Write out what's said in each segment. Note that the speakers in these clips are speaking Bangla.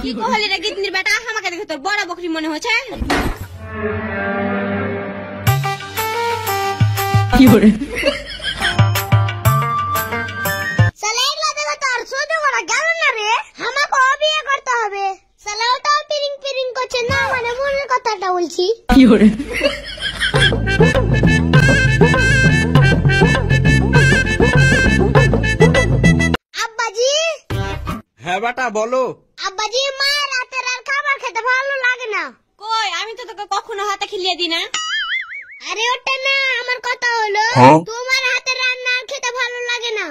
কি কহলি রে গিন্নির বেটা, আমাকে দেখে তোর বড় বকরি মনে হচ্ছে। কি করে সালা এগুলা দেখো তোর সহ্য করা গেল না রে, আমাকে বিয়ে করতে হবে। সালা ওটাও পিরিং পিরিং করছে না, মানে মনের কথাটা বলছি। কি করে আব্বাজি। হ্যাঁ বেটা বলো। আব্বাজি, মা রাতের আর খাবার খেতে ভালো লাগে না। কই আমি তো তোকে কখনো হাতে খিলিয়ে দিই না। আরে ওটা না, আমার কথা হলো তোমার হাতের রান্না আর খেতে ভালো লাগে না।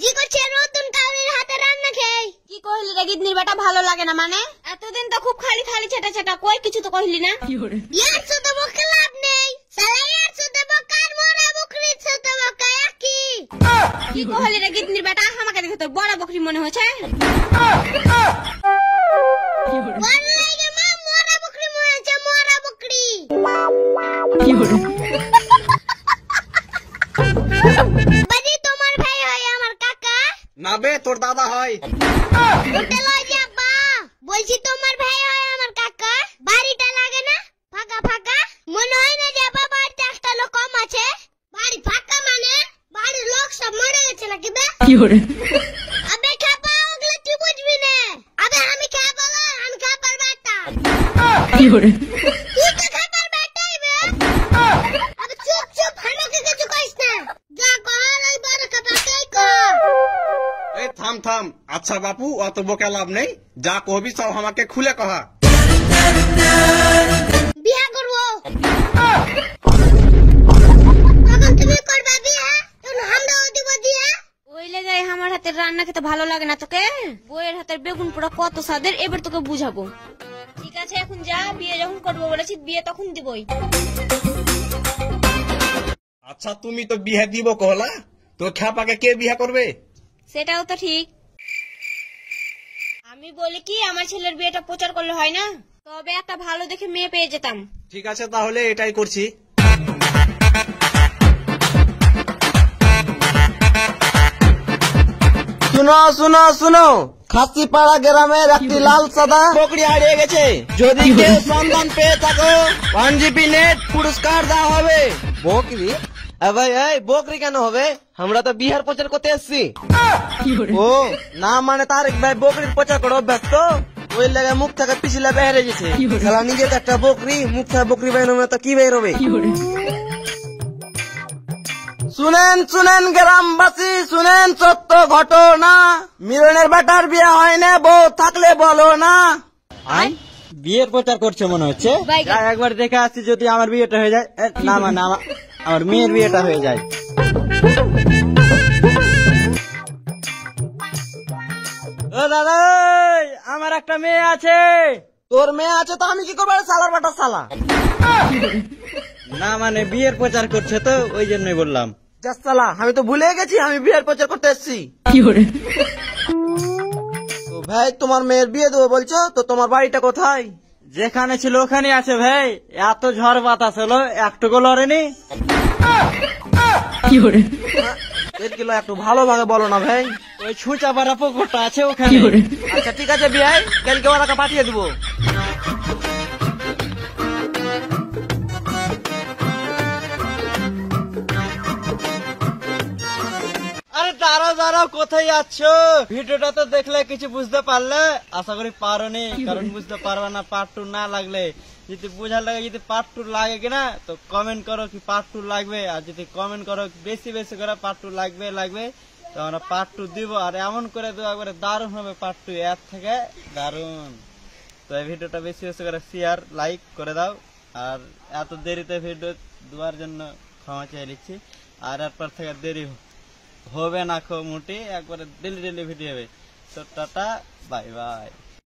জি করছে নতুন কাউরির হাতে রান্না খেয়ে। কি কহলি রে গিন্নির বেটা ভালো লাগে না মানে? এতদিন তো খুব খালি খালি ছেটা ছেটা, কই কিছু তো কইলি না। কি করে ইয়ার সাথে বকে লাভ নেই। সালা ইয়ার সাথে বকার মোরা বকরির সাথে বকা একই। কি কহলি রে গিন্নির বেটা, আমাকে দেখে তোর বড় বকরি মনে হচ্ছে। কি করে বল লাগে মা, মোরা বকরি মনে হচ্ছে, মোরা বকরি। কি করে বাজি তোমার ভাই হয় আমার কাকা? না বে, তোর দাদা হয়। ওটা লয় যে আব্বা, বলছি তোমার ভাই হয় আমার কাকা। বাড়িটা লাগে না ফাঁকা ফাঁকা, মনে হয় না যে বাবার একটা লোক কম আছে। বাড়ি ফাঁকা মানে বাড়ির লোক সব মরে গেছে নাকি বে? কি করে আবে খাপা, ওগুলো তুই বুঝবি না। আবে আমি খাবো না, আমি খাবার বেটা। কি করে তুই তো খাবার বেটাই বে। আবে চুপ চুপ, আমাকে কিছু কইস না। যা কর ওই বড় খাবারটাই কর। এই থাম থাম। আচ্ছা বাপু, অত বকে লাভ নেই, যা কহবি সব আমাকে খুলে কহা। বিয়া করবো। কখন তুমি করবা বিয়া? তখন আমরাও দিব দিয়া। ওই লেগে আমার হাতের রান্না খেতে ভালো লাগে না তোকে? বইয়ের হাতের বেগুন পোড়া কত স্বাদের, এবার তোকে বুঝাবো। ঠিক আছে এখন যা, বিয়ে যখন করবো বলেছি বিয়ে তখন দিবই। আচ্ছা তুমি তো বিয়ে দিব কহলা, তো খ্যাপাকে কে বিয়ে করবে? সেটাও তো ঠিক। আমি বলি কি, আমার ছেলের বিয়েটা প্রচার করলে হয় না? তবে একটা ভালো দেখে মেয়ে পেয়ে যেতাম। ঠিক আছে তাহলে এটাই করছি। শুনো শুনো শুনো, খাসিপাড়া গ্রামের একটি লাল সাদা বকরি হারিয়ে গেছে। যদি কেউ সন্ধান পেয়ে থাকো, 1GB নেট পুরস্কার দেওয়া হবে। বকরি? ভাই এই বকরি কেন হবে? আমরা তো বিহার প্রচার করতে এসছি। কি করে ও না, মানে তারেক ভাই বকরির প্রচার করে অভ্যাস তো, ওই লাগে মুখ থেকে পিছলে বেড়ে গেছে। কি বলে? খেলা নিজে তো একটা বকরি, মুখ থেকে বকরি বের হবে তো কি বের হবে? কি করে শুনেন শুনেন গ্রামবাসী, শুনেন সত্য ঘটনা। মিলনের বেটার বিয়ে হয় না, বউ থাকলে বলো না। বিয়ের প্রচার করছে মনে হচ্ছে। যাই একবার দেখে আসছি, যদি আমার বিয়েটা হয়ে যায়। না মানে আমার মেয়ের বিয়েটা হয়ে যায়। ও দাদা, আমার একটা মেয়ে আছে। তোর মেয়ে আছে তো আমি কি করবো? সালার বেটা সালা। না মানে বিয়ের প্রচার করছে তো, ওই জন্যই বললাম। সালা, আমি তো ভুলে গেছি আমি বিয়ের প্রচার করতে এসেছি। কি করে তো ভাই তোমার মেয়ের বিয়ে দেবো বলছো, তো তোমার বাড়িটা কোথায়? যেখানে ছিল ওখানে আছে ভাই। এত ঝড় বাতাস হলো, একটুকু লড়েনি। কি করে এর কিলো একটু ভালোভাবে বলো না ভাই। ওই ছুঁচা পাড়া পুকুরটা আছে ওখানে। কি করে আচ্ছা ঠিক আছে বিয়াই, কালকে ওরাকে পাঠিয়ে দেবো। আরে দাঁড়াও দাঁড়াও, কোথায় যাচ্ছ? ভিডিওটা তো দেখলে কিছু বুঝতে পারলে? আশা করি পারোনি, কারণ বুঝতে পারবে না পার্ট 2 না লাগলে। যদি বোঝার লাগে, যদি পার্ট 2 লাগে কিনা তো কমেন্ট করো কি পার্ট 2 লাগবে। আর যদি কমেন্ট করো বেশি বেশি করে পার্ট 2 লাগবে তো আমরা পার্ট 2 দিব। আর এমন করে দেবো একবারে দারুণ হবে পার্ট 2, এর থেকে দারুণ। তো এই ভিডিওটা বেশি বেশি করে শেয়ার লাইক করে দাও। আর এত দেরিতে ভিডিও দেওয়ার জন্য ক্ষমা চেয়ে নিচ্ছি। আর এরপর থেকে দেরি হবে না, খুব মোটি একবারে ডেলি ভিডিও হবে। তো টাটা, বাই বাই।